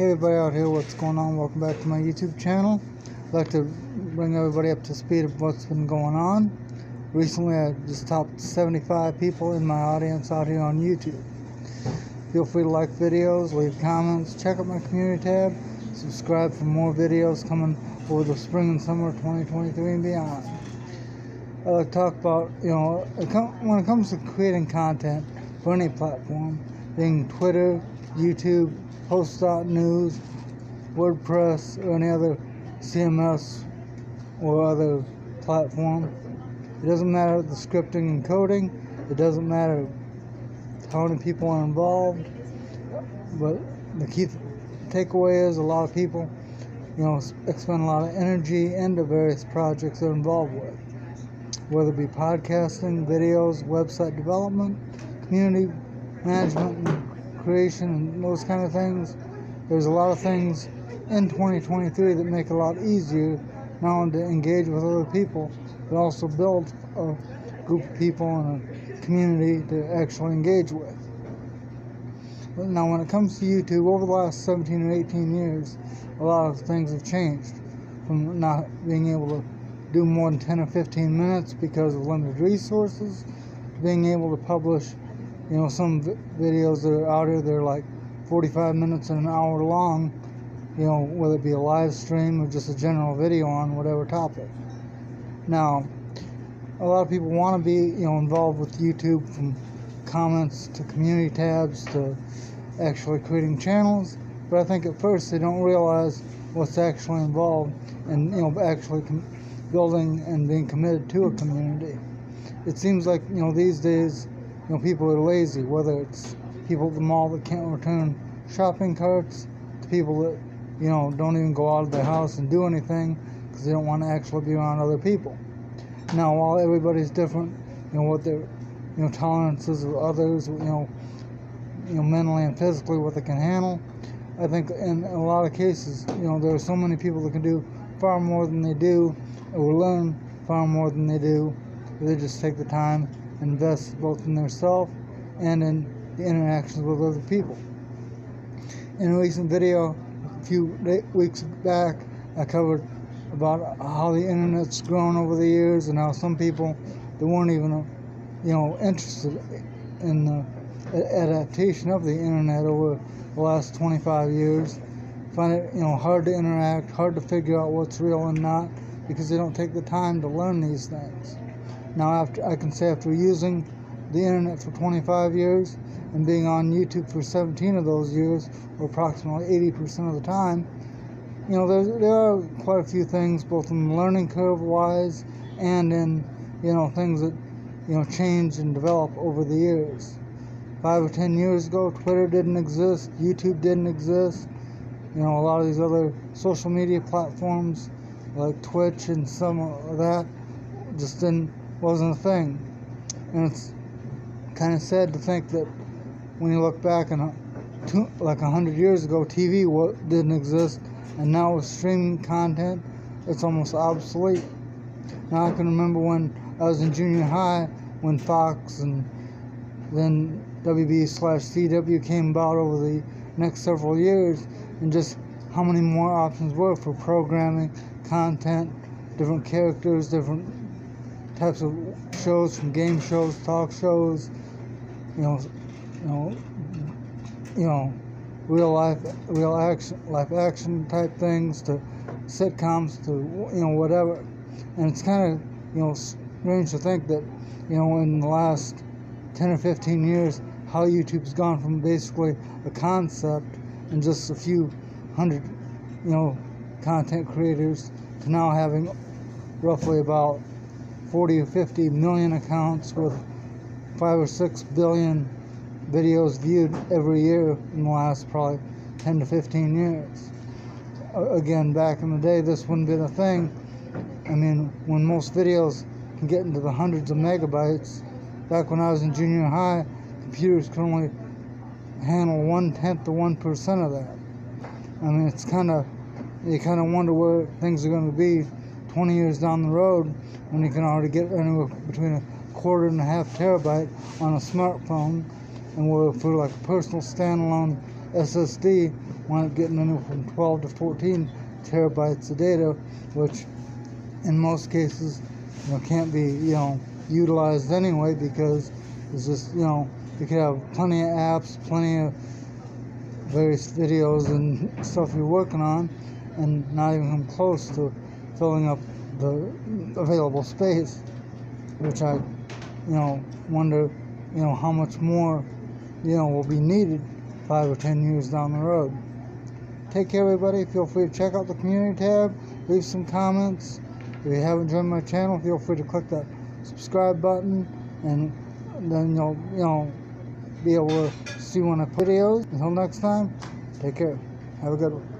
Hey everybody out here, what's going on? Welcome back to my YouTube channel. I'd like to bring everybody up to speed of what's been going on. Recently I just topped 75 people in my audience out here on YouTube. Feel free to like videos, leave comments, check out my community tab, subscribe for more videos coming over the spring and summer of 2023 and beyond. I'd like to talk about, when it comes to creating content for any platform, being Twitter, YouTube, Post.news, WordPress, or any other CMS or other platform. It doesn't matter the scripting and coding. It doesn't matter how many people are involved. But the key takeaway is a lot of people, expend a lot of energy into various projects they're involved with. Whether it be podcasting, videos, website development, community management, and creation, and those kind of things. There's a lot of things in 2023 that make it a lot easier not only to engage with other people, but also build a group of people and a community to actually engage with. Now, when it comes to YouTube, over the last 17 or 18 years, a lot of things have changed. From not being able to do more than 10 or 15 minutes because of limited resources, to being able to publish some videos that are out here, they're like 45 minutes and an hour long, whether it be a live stream or just a general video on whatever topic. Now, a lot of people want to be, involved with YouTube, from comments to community tabs to actually creating channels, but I think at first they don't realize what's actually involved in, actually building and being committed to a community. It seems like, these days, people are lazy, whether it's people at the mall that can't return shopping carts, to people that, don't even go out of their house and do anything because they don't want to actually be around other people. Now, while everybody's different, what their, tolerances of others, mentally and physically, what they can handle, I think in a lot of cases, there are so many people that can do far more than they do, or learn far more than they do, they just take the time invest both in themselves and in the interactions with other people. In a recent video a few weeks back, I covered about how the internet's grown over the years and how some people that weren't even interested in the adaptation of the internet over the last 25 years find it hard to interact, hard to figure out what's real and not, because they don't take the time to learn these things. Now, after using the internet for 25 years and being on YouTube for 17 of those years, or approximately 80% of the time, there are quite a few things, both in the learning curve wise and in, things that, change and develop over the years. 5 or 10 years ago, Twitter didn't exist, YouTube didn't exist, a lot of these other social media platforms like Twitch and some of that just wasn't a thing. And it's kind of sad to think that when you look back and like 100 years ago, TV didn't exist, and now with streaming content, it's almost obsolete. Now, I can remember when I was in junior high, when Fox and then WB/CW came about over the next several years, and just how many more options were for programming, content, different characters, different types of shows, from game shows, talk shows, real life action type things, to sitcoms, to whatever. And it's kind of strange to think that in the last 10 or 15 years, how YouTube's gone from basically a concept and just a few hundred content creators to now having roughly about 40 or 50 million accounts with 5 or 6 billion videos viewed every year in the last probably 10 to 15 years. Again, back in the day, this wouldn't have been a thing. I mean, when most videos can get into the hundreds of megabytes, back when I was in junior high, computers could only handle 1/10 to 1% of that. I mean, you kind of wonder where things are going to be 20 years down the road, when you can already get anywhere between a quarter and a half terabyte on a smartphone, and where for like a personal standalone SSD, wind up getting anywhere from 12 to 14 terabytes of data, which in most cases, can't be, utilized anyway, because it's just, you could have plenty of apps, plenty of various videos and stuff you're working on, and not even come close to filling up the available space, which I, wonder, how much more, will be needed 5 or 10 years down the road. Take care, everybody. Feel free to check out the community tab, leave some comments. If you haven't joined my channel, feel free to click that subscribe button, and then you'll be able to see when I put videos. Until next time, take care. Have a good one.